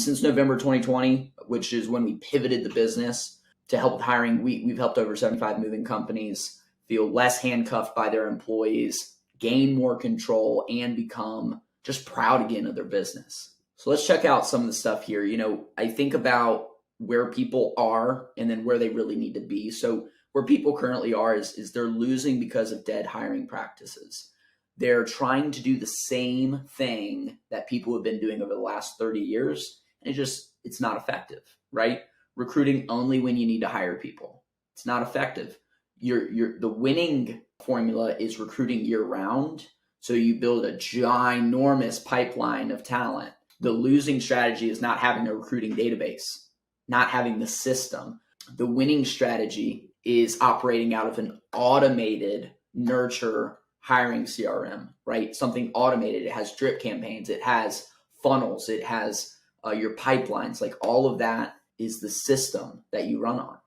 Since November 2020, which is when we pivoted the business to help with hiring, we've helped over 75 moving companies feel less handcuffed by their employees, gain more control, and become just proud again of their business. So let's check out some of the stuff here. I think about where people are and then where they really need to be. So where people currently are is they're losing because of dead hiring practices. They're trying to do the same thing that people have been doing over the last 30 years. And it's not effective, right? Recruiting only when you need to hire people. It's not effective. The winning formula is recruiting year round. So you build a ginormous pipeline of talent. The losing strategy is not having a recruiting database, not having the system. The winning strategy is operating out of an automated nurture hiring CRM, right? Something automated. It has drip campaigns. It has funnels. It has your pipelines. Like all of that is the system that you run on.